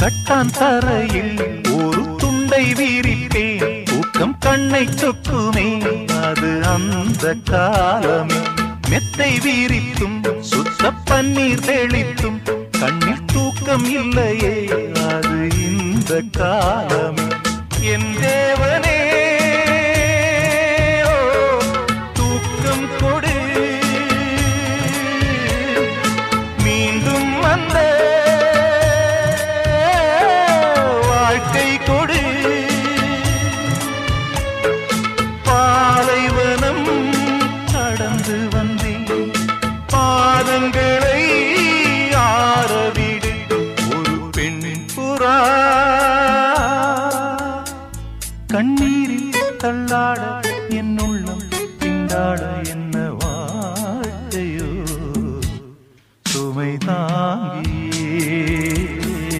கட்டான் தரையில் ஒரு துண்டை வீரிப்பேன், தூக்கம் கண்ணை சொக்குமே அது அந்த காலமே. மெத்தை வீரித்தும் சுத்த பன்னீர் தெளித்தும் கண்ணில் தூக்கம் இல்லையே அது இந்த காலமே. என் தேவனே தூக்கம் கொடு, மீண்டும் வந்த வாழ்க்கை கொடு. பாலைவனம் கடந்து வந்தேன், பாதங்களை ஆரவிடு. ஒரு பெண் புறா கண்ணீரில் தள்ளாட என் உள்ளம் திண்டாட.